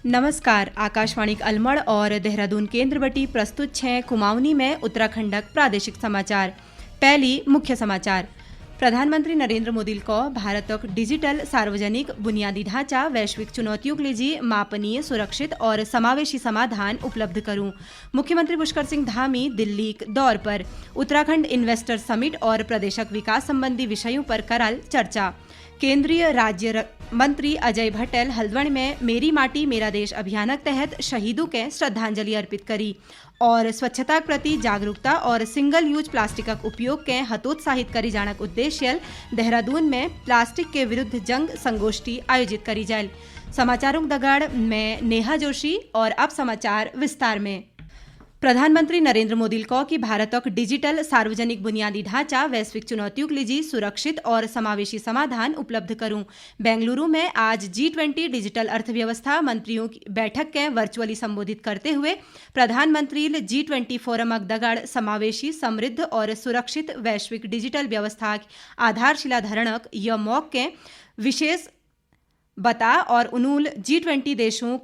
नमस्कार। आकाशवाणी अलमड़ और देहरादून केंद्र बटी प्रस्तुत छे कुमाऊनी में उत्तराखंडक प्रादेशिक समाचार। पहली मुख्य समाचार। प्रधानमंत्री नरेंद्र मोदी को भारतक डिजिटल सार्वजनिक बुनियादी ढांचा वैश्विक चुनौतियों के लिए मापनीय, सुरक्षित और समावेशी समाधान उपलब्ध करूं। मुख्यमंत्री पुष्कर सिंह धामी दिल्ली दौर पर उत्तराखंड इन्वेस्टर समिट और प्रदेशक विकास संबंधी विषयों पर करल चर्चा। केंद्रीय राज्य मंत्री अजय भट्टल हल्द्वानी में मेरी माटी मेरा देश अभियान के तहत शहीदों के श्रद्धांजलि अर्पित करी और स्वच्छता के प्रति जागरूकता और सिंगल यूज प्लास्टिक उपयोग के हतोत्साहित करी जानक उद्देश्य देहरादून में प्लास्टिक के विरुद्ध जंग संगोष्ठी आयोजित करी जाए। समाचारों दगाड़ में नेहा जोशी और अब समाचार विस्तार में। प्रधानमंत्री नरेंद्र मोदी को कि भारतक डिजिटल सार्वजनिक बुनियादी ढांचा वैश्विक चुनौतियों के लिए सुरक्षित और समावेशी समाधान उपलब्ध करूं। बेंगलुरु में आज G20 डिजिटल अर्थव्यवस्था मंत्रियों की बैठक के वर्चुअली संबोधित करते हुए प्रधानमंत्री G20 फोरम दगड़ समावेशी, समृद्ध और सुरक्षित वैश्विक डिजिटल व्यवस्था आधारशिला धरणक यह मौक के विशेष बता और उनूल G20 देशों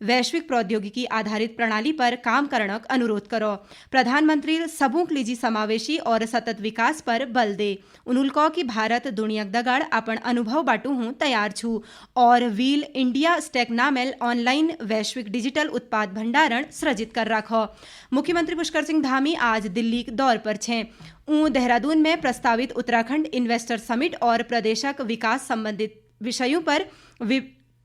वैश्विक प्रौद्योगिकी आधारित प्रणाली पर काम करने का अनुरोध करो। प्रधानमंत्री सबूक लीजी समावेशी और सतत विकास पर बल दे। उन्होंने कहा कि भारत दुनिया दगड़ अपन अनुभव बाटू हूँ तैयार छू और व्हील इंडिया स्टेक नामेल ऑनलाइन वैश्विक डिजिटल उत्पाद भंडारण सृजित कर रखो। मुख्यमंत्री पुष्कर सिंह धामी आज दिल्ली दौर पर छे। देहरादून में प्रस्तावित उत्तराखंड इन्वेस्टर समिट और प्रदेशक विकास संबंधित विषयों पर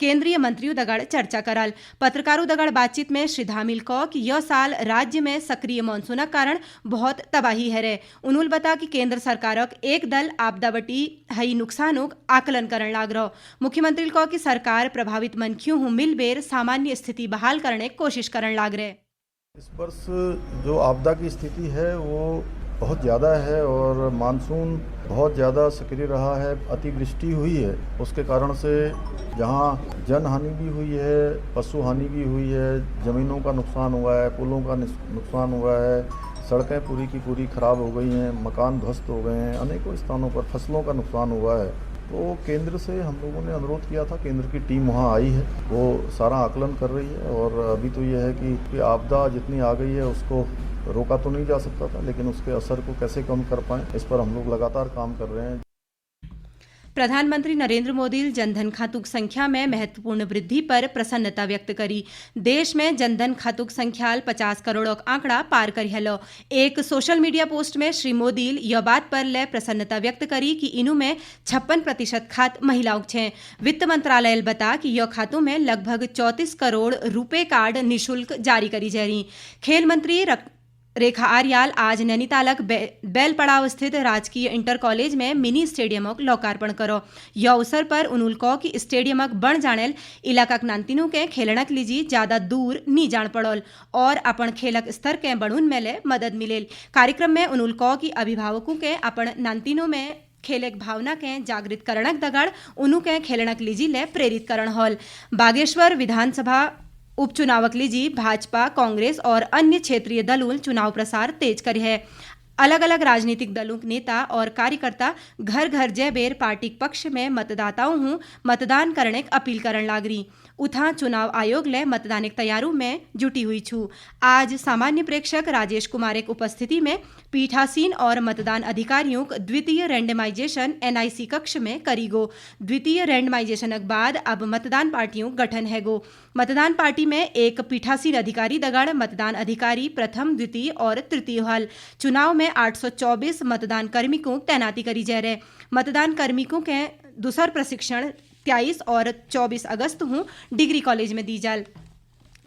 केंद्रीय मंत्रियों दगड़ चर्चा करल। पत्रकारों दगड़ बातचीत में श्री धामिल को कि यह साल राज्य में सक्रिय मानसून कारण बहुत तबाही है रे। उन्होंने बता कि केंद्र सरकारक एक दल आपदा बटी हई नुकसानों आकलन करने लाग रहो। मुख्यमंत्री को कि सरकार प्रभावित मनखियों हूँ मिलबेर सामान्य स्थिति बहाल करने की कोशिश करने लाग रहे। इस वर्ष जो आपदा की स्थिति है वो बहुत ज़्यादा है और मानसून बहुत ज़्यादा सक्रिय रहा है। अतिवृष्टि हुई है, उसके कारण से जहाँ जन हानि भी हुई है, पशु हानि भी हुई है, ज़मीनों का नुकसान हुआ है, पुलों का नुकसान हुआ है, सड़कें पूरी की पूरी खराब हो गई हैं, मकान ध्वस्त हो गए हैं, अनेकों स्थानों पर फसलों का नुकसान हुआ है। तो केंद्र से हम लोगों ने अनुरोध किया था, केंद्र की टीम वहाँ आई है, वो सारा आकलन कर रही है और अभी तो यह है कि आपदा जितनी आ गई है उसको रोका तो नहीं जा सकता था, लेकिन उसके असर को कैसे कम कर पाएं इस पर हम लोग लगातार काम कर रहे हैं। प्रधानमंत्री नरेंद्र मोदी जनधन खातुक संख्या में महत्वपूर्ण वृद्धि पर प्रसन्नता व्यक्त करी। देश में जनधन खातुक संख्या 50 करोड़ आंकड़ा पार कर हलो। एक सोशल मीडिया पोस्ट में श्री मोदी यह बात पर ले प्रसन्नता व्यक्त करी कि इनू में 56% खात महिलाओं छे। वित्त मंत्रालय बता कि यह खातों में लगभग 34 करोड़ रुपए कार्ड निःशुल्क जारी करी जा रही। खेल मंत्री रेखा आर्याल आज नैनीतालक बैल पड़ाव स्थित राजकीय इंटर कॉलेज में मिनी स्टेडियम लोकार्पण करो। यह अवसर पर उन्होंने कहा कि स्टेडियम बन जानेल इलाका नांतिनों के खेलनक लीजी ज्यादा दूर नी जान पड़ोल और अपन खेलक स्तर के बढ़ून मेले मदद मिलेल। कार्यक्रम में उन्होंने कहा कि अभिभावकों के अपन नांतिनों में खेलक भावना के जागृत करणक दगड़ उन्हों के खेलनक लीजी ले प्रेरित करण हॉल। बागेश्वर विधानसभा उपचुनावक लीजी भाजपा, कांग्रेस और अन्य क्षेत्रीय दलों चुनाव प्रसार तेज कर है। अलग अलग राजनीतिक दलों के नेता और कार्यकर्ता घर घर जय बेर पार्टी पक्ष में मतदाताओं हूँ मतदान करने की अपील करने लाग रही। उथा चुनाव आयोग ले मतदान की तैयारों में जुटी हुई छू। आज सामान्य प्रेक्षक राजेश कुमार की उपस्थिति में पीठासीन और मतदान अधिकारियों द्वितीय रैंडमाइजेशन NIC कक्ष में करी गो। द्वितीय रैंडमाइजेशन के बाद अब मतदान पार्टियों गठन है गो। मतदान पार्टी में एक पीठासीन अधिकारी दगड़ मतदान अधिकारी प्रथम, द्वितीय और तृतीय हल। चुनाव में 824 मतदान कार्मिकों तैनाती करी जा रहे। मतदान कार्मिकों के दूसर प्रशिक्षण 23 और 24 अगस्त हूँ डिग्री कॉलेज में दी जाल।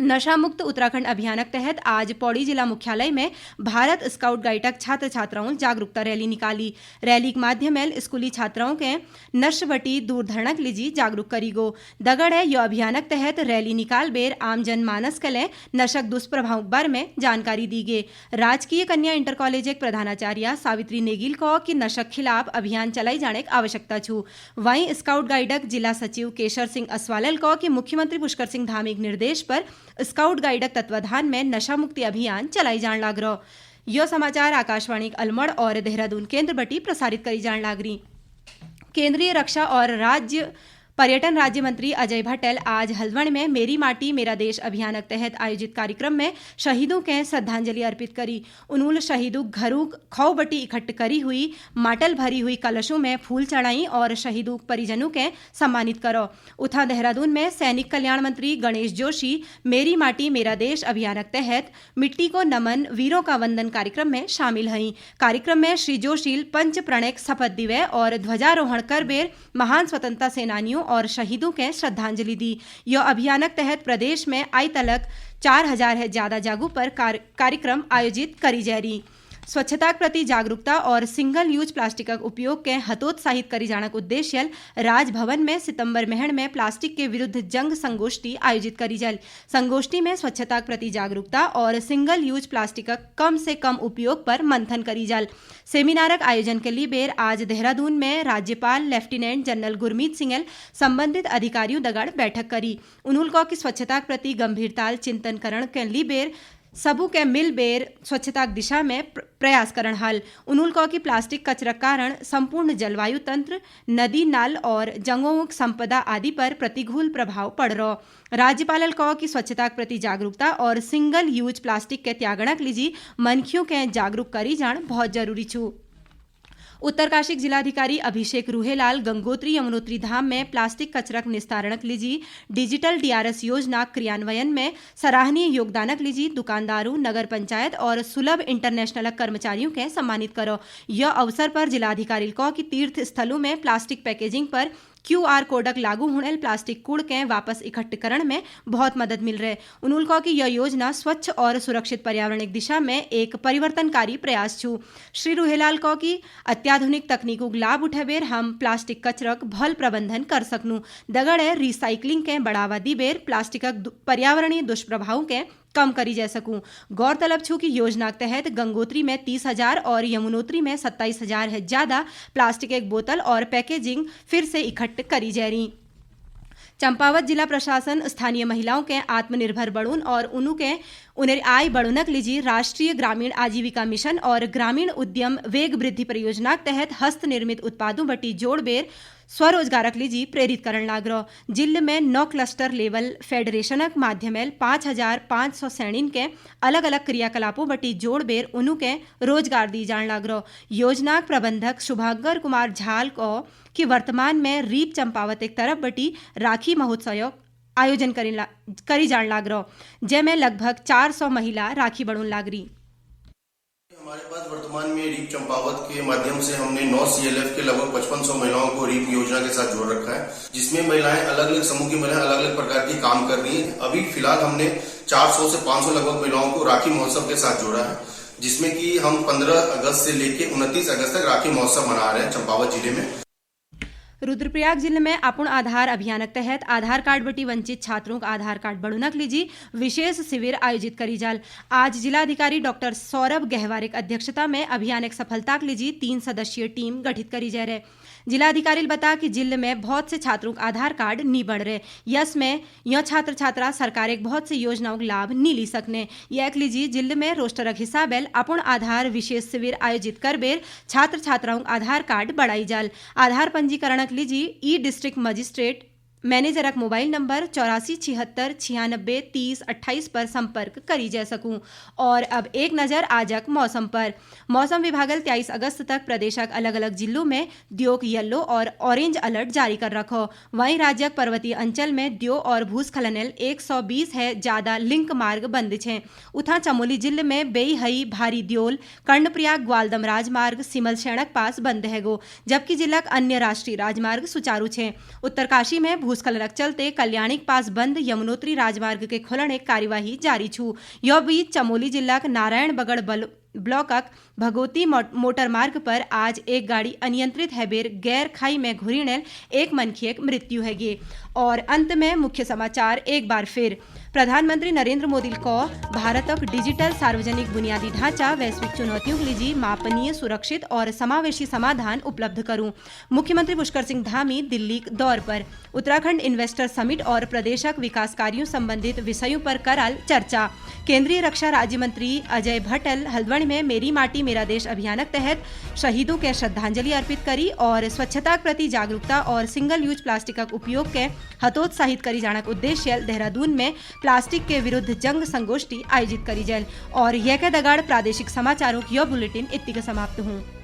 नशा मुक्त उत्तराखंड अभियान के तहत आज पौड़ी जिला मुख्यालय में भारत स्काउट गाइडक छात्र छात्राओं जागरूकता रैली निकाली। रैली के माध्यम स्कूली छात्राओं के नशवटी दूर धरणक लीजी जागरूक करी गो। दगड़ है यह अभियान के तहत रैली निकाल बेर आम जनमानस के लिए नशक दुष्प्रभाव बारे में जानकारी दी गई। राजकीय कन्या इंटर कॉलेज एक प्रधानाचार्य सावित्री नेगिल को कि नशक खिलाफ अभियान चलाई जाने की आवश्यकता छू। वहीं स्काउट गाइडक जिला सचिव केशर सिंह असवालल को कि मुख्यमंत्री पुष्कर सिंह धामी के निर्देश पर स्काउट गाइडक तत्वाधान में नशा मुक्ति अभियान चलाई जान लाग रहो। यह समाचार आकाशवाणी अलमड़ और देहरादून केंद्र बटी प्रसारित करी जान लाग रही। केंद्रीय रक्षा और राज्य पर्यटन राज्य मंत्री अजय भट्टल आज हल्द्वानी में मेरी माटी मेरा देश अभियानक तहत आयोजित कार्यक्रम में शहीदों के श्रद्धांजलि अर्पित करी। उन्होंने शहीदों घरों खौ बटी इकट्ठ करी हुई माटल भरी हुई कलशों में फूल चढ़ाई और शहीदों परिजनों के सम्मानित करो। उथा देहरादून में सैनिक कल्याण मंत्री गणेश जोशी मेरी माटी मेरा देश अभियानक तहत मिट्टी को नमन वीरों का वंदन कार्यक्रम में शामिल हुई। कार्यक्रम में श्री जोशी पंच प्रणय शपथ दिवे और ध्वजारोहण कर बेर महान स्वतंत्रता सेनानियों और शहीदों के श्रद्धांजलि दी। यह अभियानक तहत प्रदेश में आई तलक 4000 है ज्यादा जागू पर कार्यक्रम आयोजित करी जा रही। स्वच्छता के प्रति जागरूकता और सिंगल यूज प्लास्टिक का उपयोग के हतोत्साहित करी जाने के उद्देश्य राजभवन में सितंबर महीने में प्लास्टिक के विरुद्ध जंग संगोष्ठी आयोजित करी जाए। संगोष्ठी में स्वच्छता के प्रति जागरूकता और सिंगल यूज प्लास्टिक का कम से कम उपयोग पर मंथन करी जाए। सेमिनार का आयोजन के लिए बेर आज देहरादून में राज्यपाल लेफ्टिनेंट जनरल गुरमीत सिंह संबंधित अधिकारियों दगड़ बैठक करी। उन्होंने कहा कि स्वच्छता के प्रति गंभीरता चिंतन करण के लिए बेर सबू के मिल बेर स्वच्छता की दिशा में प्रयास करण हल। उन्होंने कहा कि प्लास्टिक कचरा कारण संपूर्ण जलवायु तंत्र, नदी नाल और जंगों संपदा आदि पर प्रतिकूल प्रभाव पड़ रहा। राज्यपाल कहा कि स्वच्छता के प्रति जागरूकता और सिंगल यूज प्लास्टिक के त्यागण के लिए मनखियों के जागरूक करी जान बहुत जरूरी छू। उत्तरकाशी जिलाधिकारी अभिषेक रुहेलाल गंगोत्री यमुनोत्री धाम में प्लास्टिक कचरा निस्तारण लीजी डिजिटल DRS योजना क्रियान्वयन में सराहनीय योगदान लीजी दुकानदारों, नगर पंचायत और सुलभ इंटरनेशनल कर्मचारियों के सम्मानित करो। यह अवसर पर जिलाधिकारी कहा कि तीर्थ स्थलों में प्लास्टिक पैकेजिंग पर QR कोडक लागू होने प्लास्टिक कूड़ के वापस इकट्ठीकरण में बहुत मदद मिल रही। उन्होंने कहा कि यह योजना स्वच्छ और सुरक्षित पर्यावरण की दिशा में एक परिवर्तनकारी प्रयास छू। श्री रुहेलाल कहा कि अत्याधुनिक तकनीकों का लाभ उठाबेर हम प्लास्टिक कचरक भल प्रबंधन कर सकनू। दगड़े रिसाइकलिंग के बढ़ावा दी बेर प्लास्टिक पर्यावरणीय दुष्प्रभावों के कम करी जा सकूं। गौरतलब छू कि योजना के तहत गंगोत्री में 30,000 और यमुनोत्री में 27,000 है ज्यादा प्लास्टिक एक बोतल और पैकेजिंग फिर से इकट्ठ करी जा रही। चंपावत जिला प्रशासन स्थानीय महिलाओं के आत्मनिर्भर बढ़ून और उन्हें आय बढ़ोनक लीजी राष्ट्रीय ग्रामीण आजीविका मिशन और ग्रामीण उद्यम वेग वृद्धि परियोजना के तहत हस्त निर्मित उत्पादों बटी जोड़ बेर स्वरोजगारक लीजी प्रेरित करण लाग रहो। जिले में 9 क्लस्टर लेवल फेडरेशनक माध्यम 5,500 सैनिन के अलग अलग क्रियाकलापों बटी जोड़ बेर उनु के रोजगार दी जान लाग रहो। योजना प्रबंधक शुभांकर कुमार झाल को कि वर्तमान में रीप चंपावत एक तरफ बटी राखी महोत्सव आयोजन करी जान लाग रहो, जैमें लगभग 400 महिला राखी बढ़ून लाग रही। हमारे पास वर्तमान में रीप चंपावत के माध्यम से हमने 9 CLF के लगभग 5500 महिलाओं को रीप योजना के साथ जोड़ रखा है, जिसमें महिलाएं अलग अलग समूह की महिलाएं अलग अलग प्रकार की काम कर रही हैं। अभी फिलहाल हमने 400 से 500 लगभग महिलाओं को राखी महोत्सव के साथ जोड़ा है, जिसमें कि हम 15 अगस्त से लेकर 29 अगस्त तक राखी महोत्सव मना रहे हैं चंपावत जिले में। रुद्रप्रयाग जिले में अपूर्ण आधार अभियान के तहत आधार कार्ड बटी वंचित छात्रों का आधार कार्ड बढ़ोनक लीजी विशेष शिविर आयोजित करी जाल। आज जिलाधिकारी डॉक्टर सौरभ गहवारे की अध्यक्षता में अभियान एक सफलता के लीजी 3 सदस्यीय टीम गठित करी जा रहे। जिलाधिकारी ने बताया कि जिले में बहुत से छात्रों का आधार कार्ड नहीं बढ़ रहे, यस में यह छात्र छात्रा सरकार एक बहुत सी योजनाओं का लाभ नहीं ली सकने। यह लीजी जिले में रोस्टरक हिसाब अपूर्ण आधार विशेष शिविर आयोजित कर बेर छात्र छात्राओं का आधार कार्ड बढ़ाई जाल। आधार पंजीकरण लीजी ई डिस्ट्रिक्ट मजिस्ट्रेट मैनेजरक मोबाइल नंबर 8476 96 30 28 पर संपर्क करी जा सकूं। और अब एक नजर आजक मौसम पर। मौसम विभाग 23 अगस्त तक प्रदेशक अलग अलग जिलों में द्योक येलो और ऑरेंज अलर्ट जारी कर रखो। वहीं राज्यक पर्वतीय अंचल में द्यो और भूस्खलन 120 है ज्यादा लिंक मार्ग बंद छे। उथा चमोली जिले में बेईहई भारी द्योल कर्णप्रयाग ग्वालदम राजमार्ग सिमल शैणक पास बंद है गो, जबकि जिलक अन्य राष्ट्रीय राजमार्ग सुचारू छे। उत्तरकाशी में भूस्खलन चलते कल्याणी के पास बंद यमुनोत्री राजमार्ग के खोलने कार्यवाही जारी छू। यह बीच चमोली जिला के नारायण बगड़ ब्लॉकक भगोती मोटर मार्ग पर आज एक गाड़ी अनियंत्रित हैबेर गैर खाई में घुरीने एक मनखी मृत्यु हैगी। और अंत में मुख्य समाचार एक बार फिर। प्रधानमंत्री नरेंद्र मोदी को भारतक डिजिटल सार्वजनिक बुनियादी ढांचा वैश्विक चुनौतियों के लिए मापनीय, सुरक्षित और समावेशी समाधान उपलब्ध करूं। मुख्यमंत्री पुष्कर सिंह धामी दिल्ली दौर पर। उत्तराखंड इन्वेस्टर समिट और प्रदेशक विकास कार्यों संबंधित विषयों पर कराल चर्चा। केंद्रीय रक्षा राज्य मंत्री अजय भट्टल हल्द्वानी उत्तराखंड में मेरी माटी मेरा देश अभियान के तहत शहीदों के श्रद्धांजलि अर्पित करी और स्वच्छता के प्रति जागरूकता और सिंगल यूज प्लास्टिक का उपयोग के हतोत्साहित करी जाने के उद्देश्य देहरादून में प्लास्टिक के विरुद्ध जंग संगोष्ठी आयोजित करी जाए। और यह के दगाड़ प्रादेशिक समाचारों की यह बुलेटिन इत्ती के समाप्त हूँ।